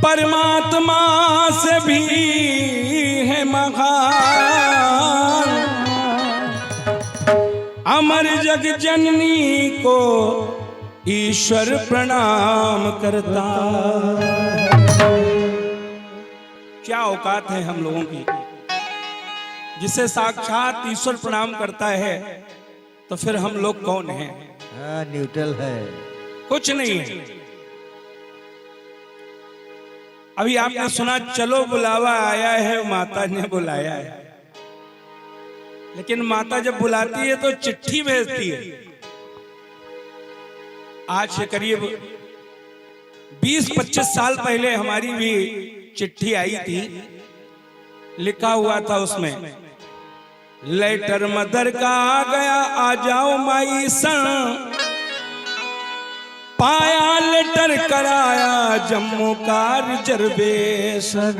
परमात्मा से भी है महान, अमर जग जननी को ईश्वर प्रणाम करता। क्या औकात है हम लोगों की, जिसे साक्षात ईश्वर प्रणाम करता है तो फिर हम लोग कौन हैं? न्यूट्रल है, कुछ नहीं है। अभी आपने सुना चलो बुलावा आया है, माता ने बुलाया है, लेकिन माता जब बुलाती है तो चिट्ठी भेजती है। आज से करीब 20-25 साल पहले हमारी भी चिट्ठी आई थी। लिखा हुआ था उसमें, लेटर मदर का आ गया, आ जाओ माई सन, पाया लेटर कराया जम्मू का रिजर्वेशन।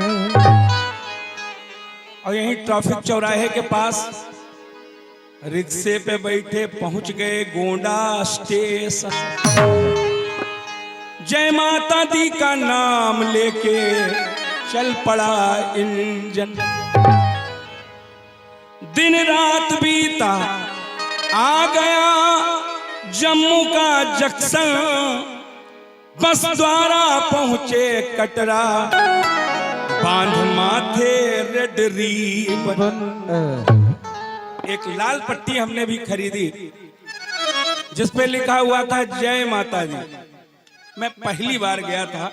और यहीं ट्रैफिक चौराहे के पास रिक्शे पे बैठे पहुंच गए गोंडा स्टेशन। जय माता दी का नाम लेके चल पड़ा इंजन। दिन रात बीता, आ गया जम्मू का जंक्शन, बस द्वारा पहुंचे कटरा, बांध माथे रेड रिबन। एक लाल पट्टी हमने भी खरीदी जिस पे लिखा हुआ था जय माता दी। मैं पहली बार गया था,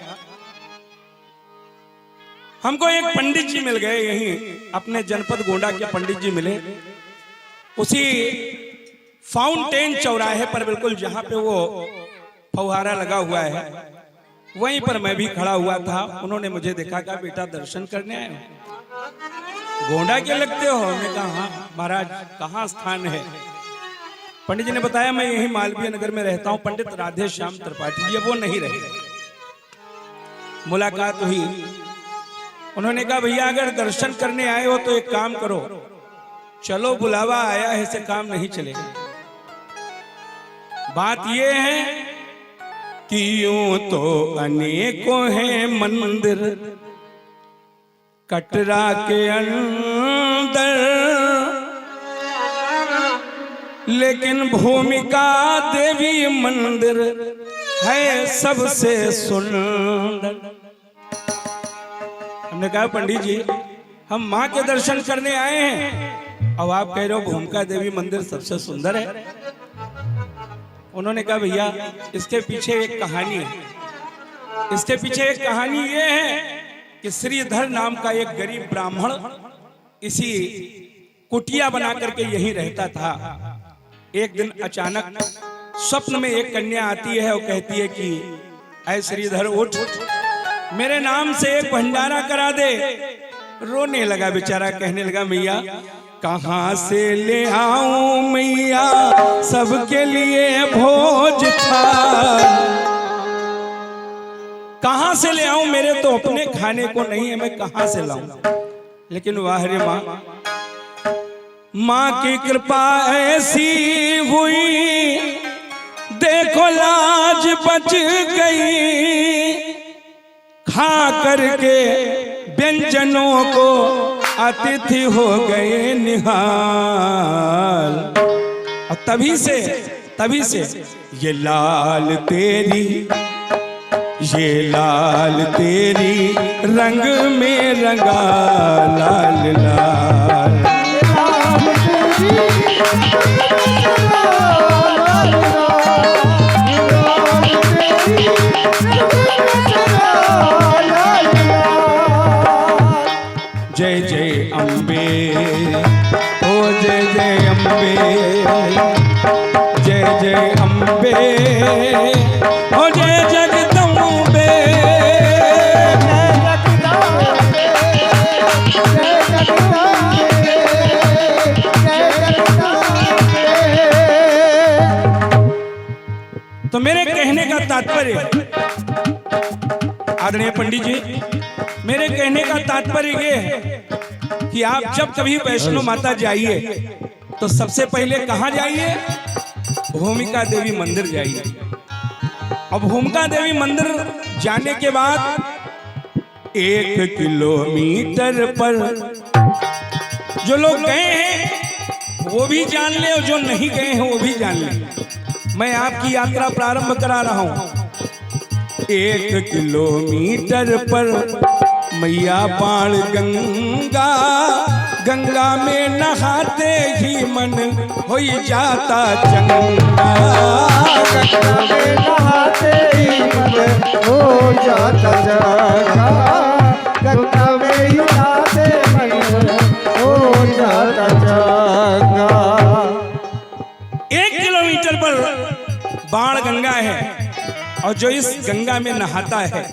हमको एक पंडित जी मिल गए, यहीं अपने जनपद गोंडा के पंडित जी मिले। उसी फाउंटेन चौराहे पर बिल्कुल जहां पे वो फव्वारा लगा हुआ है, वहीं पर मैं भी खड़ा हुआ था। उन्होंने मुझे देखा, कहा बेटा दर्शन करने आए हो, गोंडा के लगते हो? मैं कहा हाँ महाराज, कहाँ स्थान है? पंडित जी ने बताया मैं यही मालवीय नगर में रहता हूँ। पंडित राधे श्याम त्रिपाठी जी, वो नहीं रहे। मुलाकात हुई, उन्होंने कहा भैया अगर दर्शन करने आए हो तो एक काम करो, चलो बुलावा आया है, ऐसे काम नहीं चलेगा। बात ये है कि यूं तो अनेकों हैं मंदिर कटरा के अंदर, लेकिन भूमिका देवी मंदिर है सबसे सुंदर। हमने कहा पंडित जी हम माँ के दर्शन करने आए हैं, अब आप कह रहे हो भूमिका देवी मंदिर सबसे सुंदर है। उन्होंने कहा भैया इसके पीछे एक कहानी है। इसके पीछे एक कहानी ये है कि श्रीधर नाम का एक गरीब ब्राह्मण इसी कुटिया बना करके यही रहता था। एक दिन अचानक स्वप्न में एक कन्या आती है और कहती है कि ऐ श्रीधर उठ, मेरे नाम से एक भंडारा करा दे। रोने लगा बेचारा, कहने लगा मैया कहाँ से ले आऊं मैया सबके लिए भोज थाल, कहाँ से ले आऊं, मेरे तो अपने खाने को नहीं है, मैं कहाँ से लाऊं। लेकिन वाह रे माँ, माँ की कृपा ऐसी हुई, देखो लाज बच गई, खा करके व्यंजनों को अतिथि हो गए निहाल। और तभी से ये लाल तेरी रंग में रंगा लाल लाल। जय जय अम्बे, ओ जय जय अम्बे, जय जय अम्बे, ओ जय जगदम्बे। तो मेरे कहने का तात्पर्य, आदरणीय पंडित जी, मेरे कहने का तात्पर्य ये है कि आप जब कभी वैष्णो माता जाइए तो सबसे पहले कहाँ जाइए? भूमिका देवी मंदिर जाइए। और भूमिका देवी मंदिर जाने के बाद 1 किलोमीटर पर। जो लोग गए हैं वो भी जान ले और जो नहीं गए हैं वो भी जान ले। मैं आपकी यात्रा प्रारंभ करा रहा हूं। 1 किलोमीटर पर मैया बाण गंगा, गंगा में नहाते ही मन हो जाता चंगा। गंगा में नहाते ही मन हो जाता चंगा। गंगा में ही नहाते मन हो जाता चंगा। 1 किलोमीटर पर बाण गंगा है और जो इस गंगा में नहाता है,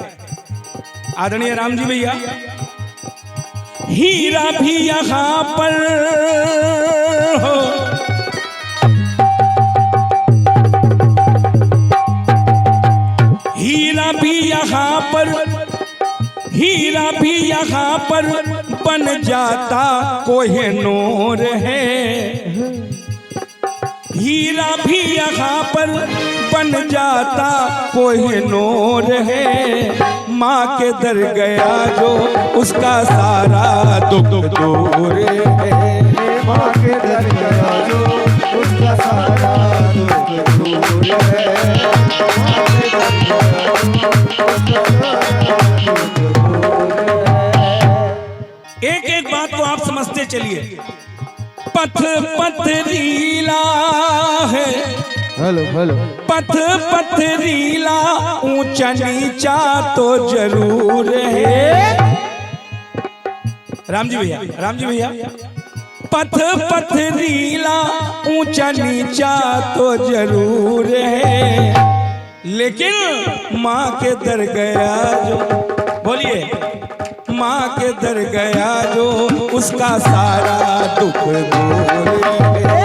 आदरणीय राम जी भैया, हीरा भी यहाँ पर हो, हीरा भी यहाँ पर, हीरा भी यहाँ पर बन जाता कोहिनूर है। हीरा भी यहाँ पर बन जाता कोहिनूर है। माँ के दर गया जो उसका सारा दुख दूर है। माँ के दर गया जो उसका सारा दुख दूर है। माँ के दर गया जो उसका सारा दुख दूर है। एक एक बात को आप समझते चलिए। पथ पथरीला है, हेलो हेलो, पथ पथरीला ऊंचा नीचा तो जरूर है। राम जी भैया, राम जी भैया, पथ पथरीला ऊंचा नीचा तो जरूर है, लेकिन माँ के दर गया जो, बोलिए, माँ के दर गया जो उसका सारा दुख दूर है।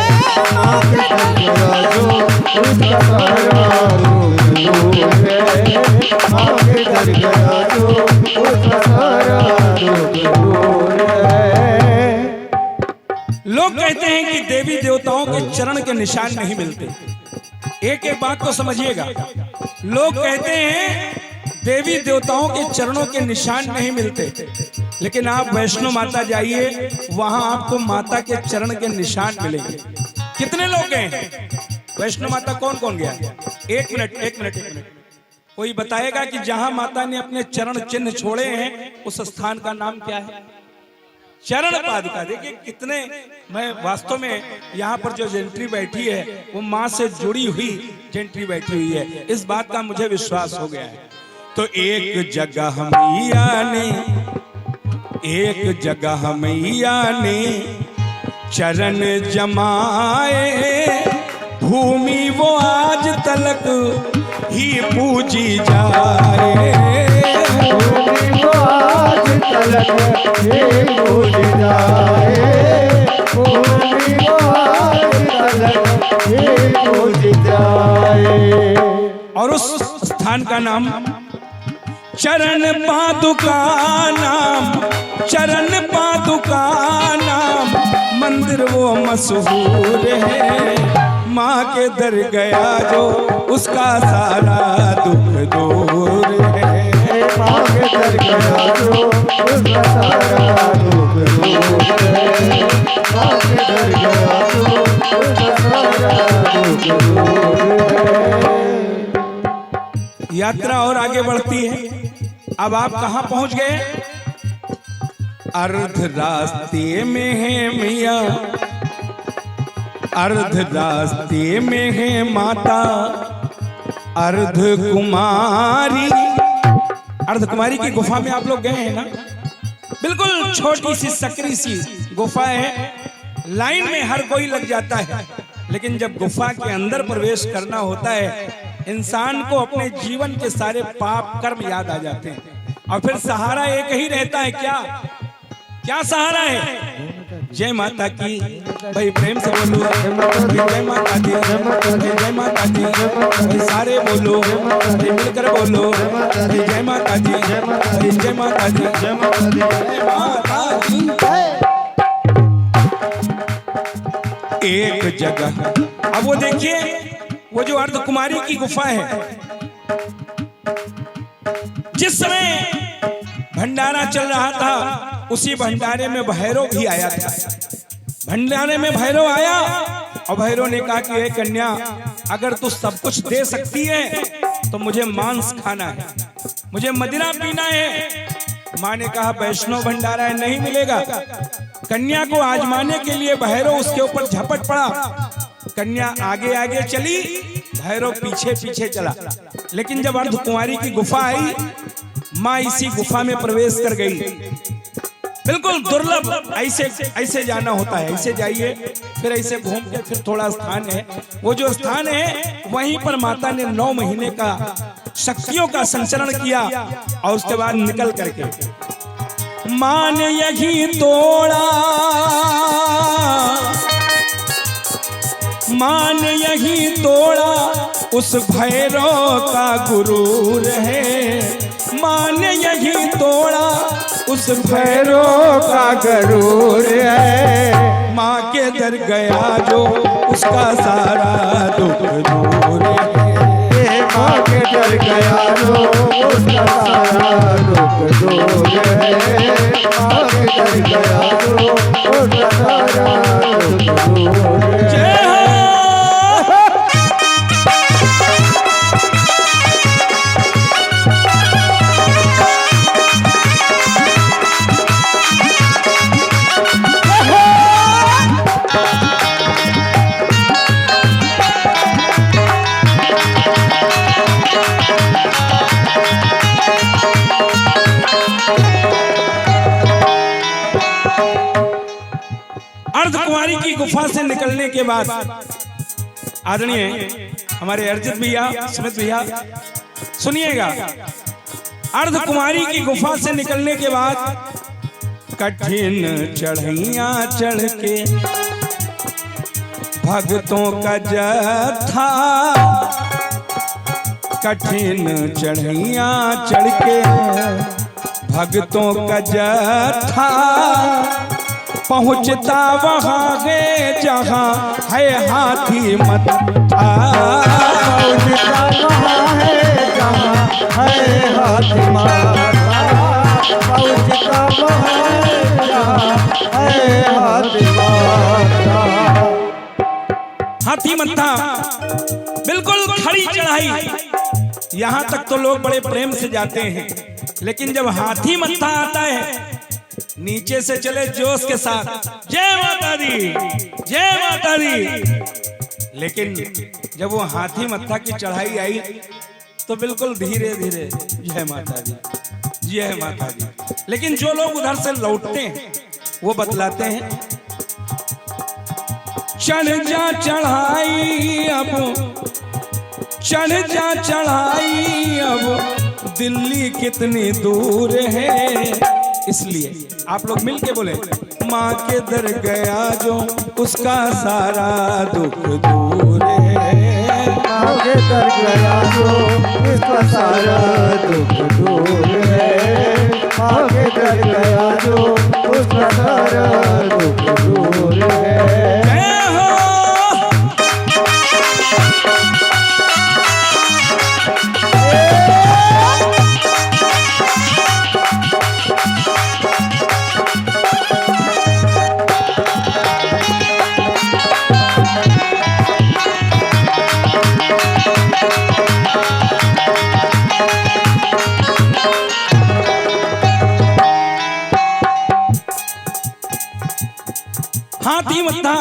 माँ के दर गया जो उसका सारा दुख दूर है। माँ के दर गया जो उसका सारा दुख दूर है। लोग कहते हैं कि देवी देवताओं के चरण के निशान नहीं मिलते। एक एक बात को समझिएगा। लोग कहते हैं देवी देवताओं के चरणों के निशान नहीं मिलते, लेकिन आप वैष्णो माता जाइए, वहां आपको माता के चरण के निशान मिलेंगे। कितने लोग गए हैं वैष्णो माता? कौन कौन गया? एक मिनट, एक मिनट, एक मिनट। कोई बताएगा कि जहां माता ने अपने चरण चिन्ह छोड़े हैं उस स्थान का नाम क्या है? चरण पादुका। देखिए कितने, मैं वास्तव में यहाँ पर जो जेंट्री बैठी है वो माँ से जुड़ी हुई जेंट्री बैठी हुई है, इस बात का मुझे विश्वास हो गया है। तो एक जगह मैया ने, एक जगह मैया ने चरण जमाए, भूमि वो आज तलक ही पूजी जाए। भूमि वो आज तलक ही पूजी जाए। भूमि वो आज तलक ही पूजी जाए। और उस स्थान का नाम चरण पादुका नाम, चरण पादुका नाम, मंदिर वो मशहूर है। माँ के दर गया जो उसका सारा दुख दूर है। माँ के दर गया जो उसका सारा दुख दूर है। माँ के दर गया जो उसका सारा दुख दूर है। यात्रा और आगे बढ़ती है। अब आप कहां पहुंच गए? अर्ध रास्ते में है मैया, अर्ध रास्ते में है माता अर्ध कुमारी। अर्ध कुमारी की गुफा में आप लोग गए हैं ना? बिल्कुल छोटी सी सकरी सी गुफा है, लाइन में हर कोई लग जाता है, लेकिन जब गुफा के अंदर प्रवेश करना होता है इंसान को अपने जीवन के सारे पाप कर्म याद आ जाते हैं, और फिर सहारा एक ही रहता है। क्या क्या सहारा है? जय माता की। भाई प्रेम से बोलो जय माता दी, जय माता दी। भाई सारे बोलो, मिलकर बोलो जय माता दी, जय माता दी, जय माता दी, जय माता दी। एक जगह, अब वो देखिए, वो जो अर्ध कुमारी की गुफा है, जिस समय भंडारा चल रहा था, उसी भंडारे में भैरव भी आया था। भंडारे में भैरव आया और भैरव ने कहा कि हे कन्या, अगर तू सब कुछ दे सकती है तो मुझे मांस खाना है, मुझे मदिरा पीना है। माँ ने कहा वैष्णव भंडारा है, नहीं मिलेगा। कन्या को आजमाने के लिए भैरव उसके ऊपर झपट पड़ा। कन्या आगे आगे चली, भैरव पीछे पीछे चला। लेकिन जब अर्धकुंवारी की गुफा आई, माँ इसी गुफा में प्रवेश कर गई। बिल्कुल दुर्लभ, ऐसे जाना होता है, ऐसे जाइए, फिर ऐसे घूम के फिर थोड़ा स्थान है, वो जो स्थान है वहीं पर माता ने 9 महीने का शक्तियों का संचरण किया और उसके बाद निकल करके माँ ने यही तोड़ा, माँ ने यही तोड़ा, उस भैरव का गुरूर है। माँ ने यही तोड़ा, उस भैरव का गुरूर है। माँ के दर गया जो, उसका सारा दुख दूर है। माँ के दर गया जो, उसका सारा दुख दूर है। माँ के दर गया जो, उसका सारा दुख दूर है। जय हो। अर्धकुंवारी की गुफा से निकलने के बाद आदरणीय हमारे अर्जित भैया, सुमित भैया सुनिएगा, अर्धकुंवारी की गुफा से निकलने के बाद कठिन चढ़ैया चढ़ के भक्तों का जत्था, कठिन चढ़ैया चढ़ के भक्तों का जत्था, पहुंचता वहां है जहां है हाथी मत्था। पहुंचता वहां है जहां है हाथी मत्था। पहुंचता वहां है जहां है हाथी मत्था। हाथी मत्था बिल्कुल खड़ी चढ़ाई, यहाँ तक तो लोग बड़े प्रेम से जाते हैं, लेकिन जब हाथी मत्था आता है नीचे से चले जोश के साथ, जय माता दी, जय माता दी। लेकिन जब वो हाथी मत्था की चढ़ाई आई तो बिल्कुल धीरे धीरे जय माता दी, जय माता दी। लेकिन जो लोग उधर से लौटते हैं वो बतलाते हैं, चढ़ जा चढ़ाई अब, चढ़ जा चढ़ाई अब, दिल्ली कितनी दूर है। इसलिए आप लोग मिलके बोले, माँ के दर गया जो, उसका सारा दुख दूर है। माँ के दर गया जो, उसका सारा दुख दूर है। माँ के दर गया जो, उसका सारा दुख दूर है। जय हो। हाथी मत्था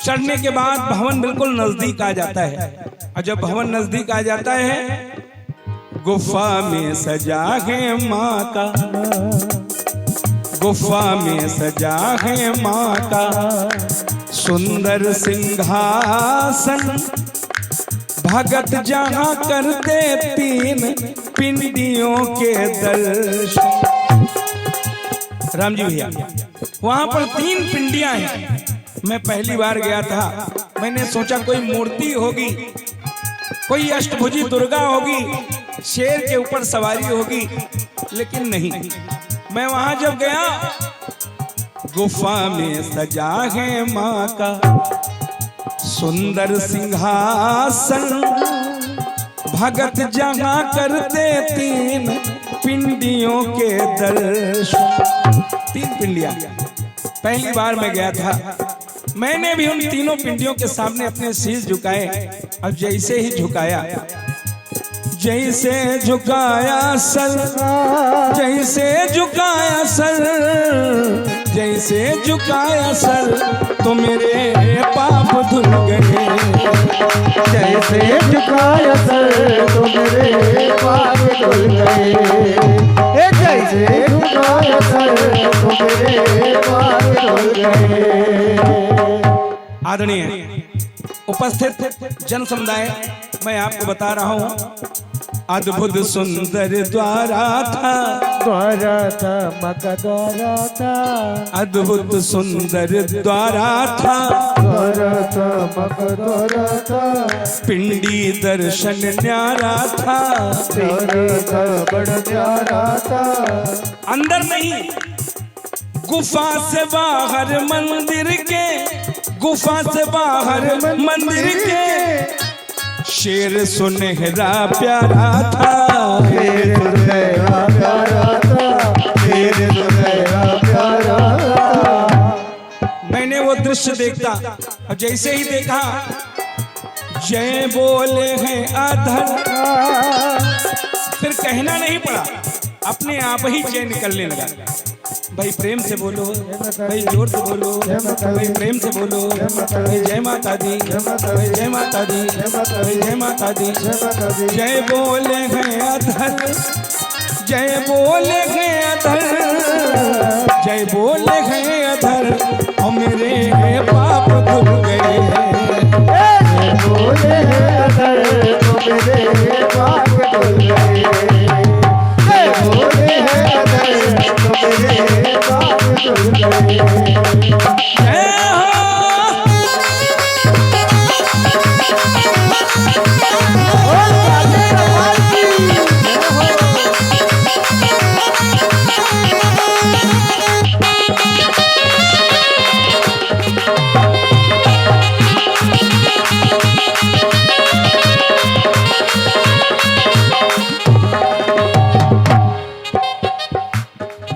चढ़ने के बाद भवन बिल्कुल नजदीक आ जाता है, और जब भवन नजदीक आ जाता है गुफा में सजा है माँ का, गुफा में सजा है माँ का सुंदर सिंहासन, भगत जहाँ करते 3 पिंडियों के दर्शन। राम जी भैया, वहां पर 3 पिंडियां हैं। मैं पहली बार गया था, मैंने सोचा कोई मूर्ति होगी, कोई अष्टभुजी दुर्गा होगी, शेर के ऊपर सवारी होगी, लेकिन नहीं। मैं वहां जब गया, गुफा में सजा है माँ का सुंदर सिंहासन, भगत जहाँ करते 3 पिंडियों के दर्शन। 3 पिंडियां। पहली बार मैं गया था, मैंने भी उन तीनों पिंडियों के सामने अपने शीश झुकाए। अब जैसे ही झुकाया, जैसे झुकाया सर, जैसे झुकाया सर, जैसे झुकाया सर, तो मेरे पाप धुल गए। जैसे झुकाया सर तो मेरे पाप धुल गए। जैसे झुकाया सर तो मेरे पाप धुल गए। आदरणीय उपस्थित जन समुदाय, मैं आपको बता रहा हूँ, अद्भुत सुंदर द्वारा था, द्वारा था मका द्वारा था, अद्भुत सुंदर द्वारा था, द्वारा था मका द्वारा था, पिंडी दर्शन न्यारा था, द्वारा था बड़ा प्यारा था। अंदर नहीं, गुफा से बाहर मंदिर के, गुफा से बाहर मंदिर के, शेर सुनहरा प्यारा था, शेर सुनहरा प्यारा था, शेर सुनहरा प्यारा था। मैंने वो दृश्य देखा और जैसे ही देखा, जय बोले हैं अधर, फिर कहना नहीं पड़ा, अपने आप ही जय निकलने लगा। भाई प्रेम से बोलो, भाई जोर से बोलो, भाई प्रेम से बोलो, भाई जय माता दी, भाई जय माता दी, भाई जय माता दी। जय बोले हैं अधर, जय बोले हैं अधर, जय बोले हैं अधर, और मेरे पाप धुल गए। जय बोले हैं अधर तो मेरे पाप धुल गए। जय बोले हैं अधर तो मेरे पाप धुल गए। जय हो।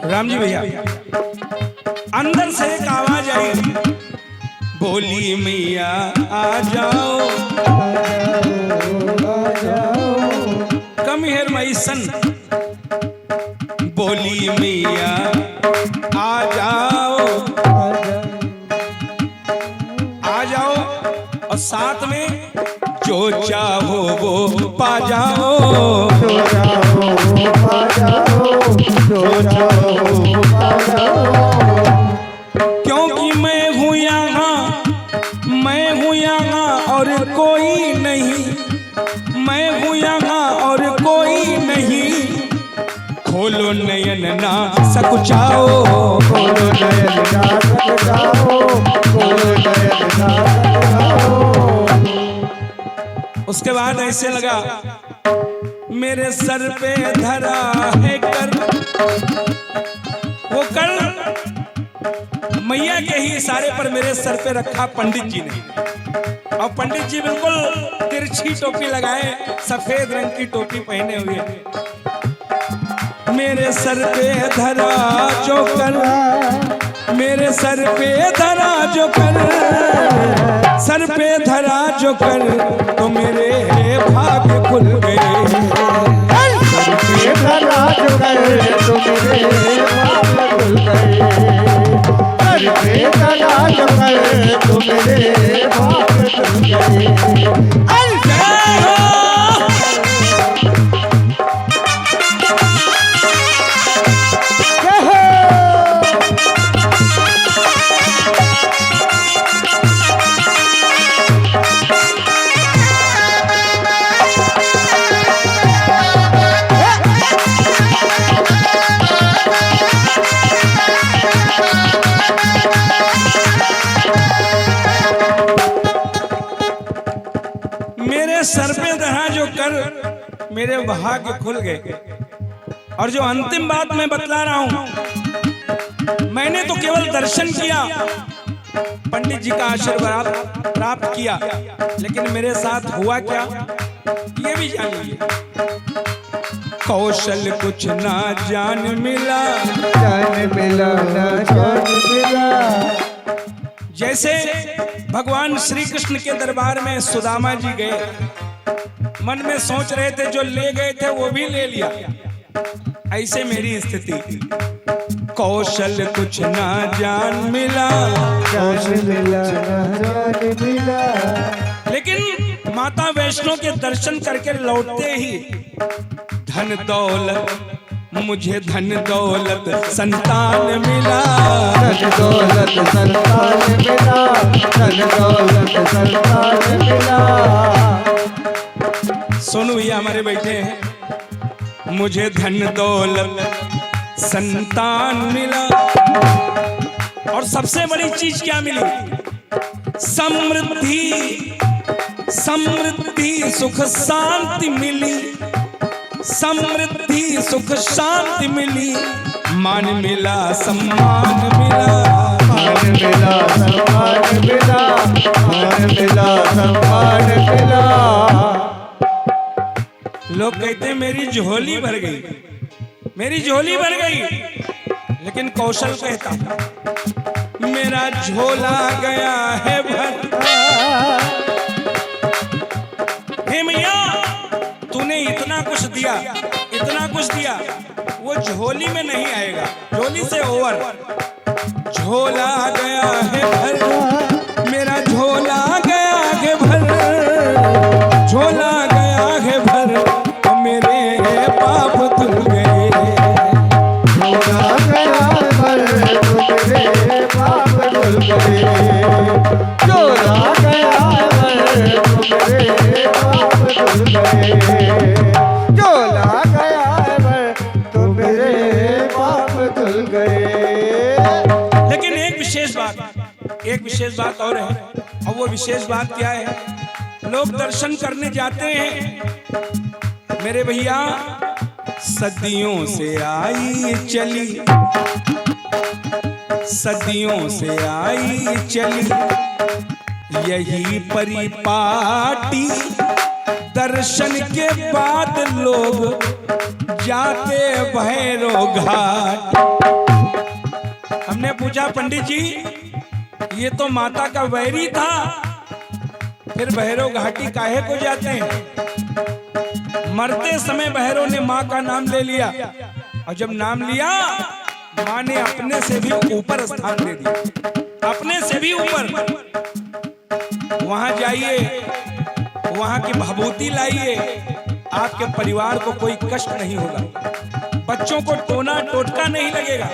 राम जी भैया, अंदर से एक आवाज आई, बोली मैया आ जाओ, कम हियर माई सन, बोली मैया आ जाओ, आ जाओ, और साथ में जो चाहो वो पा जाओ, जो चाहो पा जाओ, जो चाहो पा जाओ। क्योंकि मैं हूँ यहाँ, मैं हूँ यहाँ और कोई नहीं, मैं हूँ यहाँ और कोई नहीं, खोलो नयन ना सकुचाओ, खोलो नयन ना सकुचाओ, खोलो नयन ना सकुचाओ। उसके बाद ऐसे लगा, मेरे सर पे धरा है कर, वो कर मैया के ही इशारे पर मेरे सर पे रखा पंडित जी ने, और पंडित जी बिल्कुल तिरछी टोपी लगाए, सफेद रंग की टोपी पहने हुए, मेरे सर पे धरा जो कर, मेरे सर पे धरा जो कर, सर पे धरा जो कर, तो मेरे भाग खुल गए। सर पे धरा जो कर, तो मेरे भाग खुल गए। सर पे धरा जो कर, तो मेरे भाग खुल गए। सर पे धरा जो कर, मेरे भाग्य खुल गए। और जो अंतिम बात मैं बतला रहा हूं, मैंने तो केवल दर्शन किया, पंडित जी का आशीर्वाद प्राप्त किया, लेकिन मेरे साथ हुआ क्या ये भी जान लीजिए। कौशल कुछ ना जान मिला, जान मिला ना जान मिला। जैसे भगवान श्री कृष्ण के दरबार में सुदामा जी गए, मन में सोच रहे थे जो ले गए थे वो भी ले लिया, ऐसे मेरी स्थिति। कौशल कुछ ना जान मिला, जान मिला ना जान मिला। लेकिन माता वैष्णो के दर्शन करके लौटते ही धन दौलत, मुझे धन दौलत संतान मिला, धन दौलत संतान मिला, धन दौलत संतान मिला। सोनू भैया हमारे बैठे हैं, मुझे धन दौलत संतान मिला, और सबसे बड़ी चीज क्या मिली? समृद्धि, समृद्धि सुख शांति मिली, समृद्धि सुख शांति मिली, मान मिला सम्मान मिला, मान मिला सम्मान मिला, मान मिला सम्मान मिला। लोग कहते हैं मेरी झोली भर गई, मेरी झोली भर गई, लेकिन कौशल कहता मेरा झोला गया है भर। हे मैया तूने इतना कुछ दिया, इतना कुछ दिया, वो झोली में नहीं आएगा, झोली से ओवर। झोला गया है भर, मेरा झोला गया है भर, झोला गया है भर, तो मेरे पाप धुल गए। झोला गया भर, तो मेरे पाप धुल गए। झोला गया भर, तो मेरे पाप धुल गए। झोला गया भर, तो मेरे पाप धुल गए। लेकिन एक विशेष बात और है, और वो विशेष बात क्या है? लोग दर्शन करने जाते हैं मेरे भैया, सदियों से आई चली, सदियों से आई चली यही परिपाटी, दर्शन के बाद लोग जाते भैरो घाट। हमने पूछा पंडित जी ये तो माता का वैरी था, फिर भैरव घाटी काहे को जाते हैं? मरते समय भैरव ने माँ का नाम ले लिया, और जब नाम लिया माँ ने अपने से भी ऊपर स्थान दे दिया, अपने से भी ऊपर। वहां जाइए, वहां की भभूति लाइए, आपके परिवार को कोई कष्ट नहीं होगा, बच्चों को टोना टोटका नहीं लगेगा।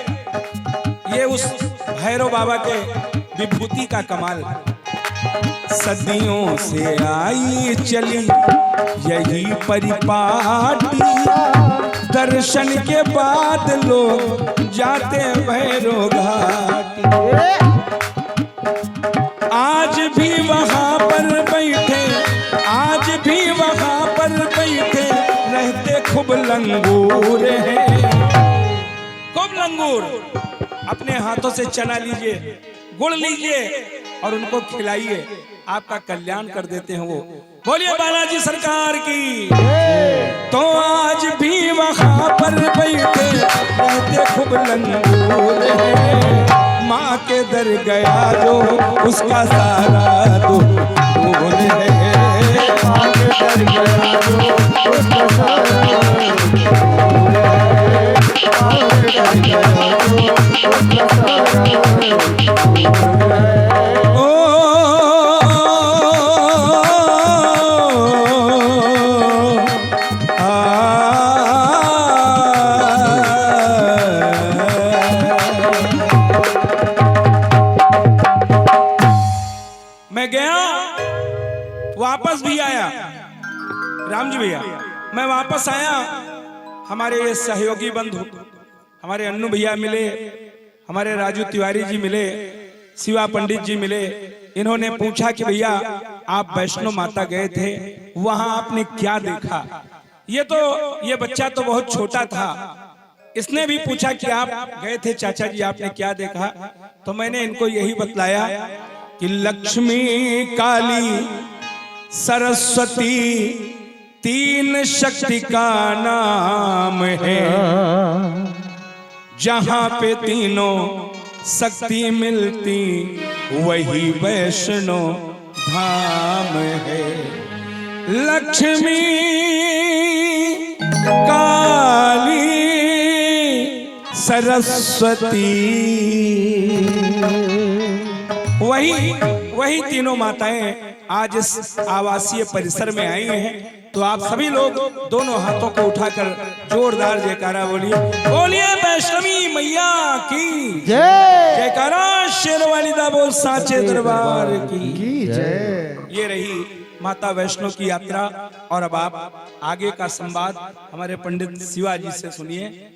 ये उस भैरव बाबा के विभूति का कमाल। सदियों से आई चली यही परिपाटी, दर्शन के बाद लोग जाते भैरो घाटी। आज भी वहां पर बैठे, आज भी वहां पर बैठे रहते खूब लंगूर हैं, खूब लंगूर। अपने हाथों से चना लीजिए, गुड़ लीजिए और उनको खिलाइए, आपका कल्याण कर देते हैं वो। बोलिए बालाजी सरकार की। तो आज भी वहां पर बैठे रहते खूब लंगूर हैं, माँ के दर गया जो उसका सारा दुख है, माँ के दर गया जो उसका सारा दुख है, माँ के दर गया जो उसका सारा दुख है। मैं गया, वापस भी आया, राम जी भैया मैं वापस आया, हमारे ये सहयोगी बंधु, हमारे अन्नू भैया मिले, हमारे राजू तिवारी जी मिले, शिवा पंडित जी मिले। इन्होंने पूछा कि भैया आप वैष्णो माता गए थे, वहां आपने क्या देखा? ये बच्चा तो बहुत छोटा था, इसने भी पूछा कि आप गए थे चाचा जी, आपने क्या देखा? तो मैंने इनको यही बतलाया कि लक्ष्मी, काली, सरस्वती, तीन शक्ति का नाम है, जहां पे तीनों शक्ति मिलती वही वैष्णो धाम है। लक्ष्मी, काली, सरस्वती, वही तीनों माताएं आज इस आवासीय परिसर में आई हैं। तो आप सभी लोग दोनों हाथों को उठाकर जोरदार जयकारा बोलिए, बोलिए वैष्णवी मैया की जय। जयकारा, शेरवाली दा बोल साचे दरबार की जय। ये रही माता वैष्णो की यात्रा। और अब आप आगे का संवाद हमारे पंडित शिवाजी से सुनिए।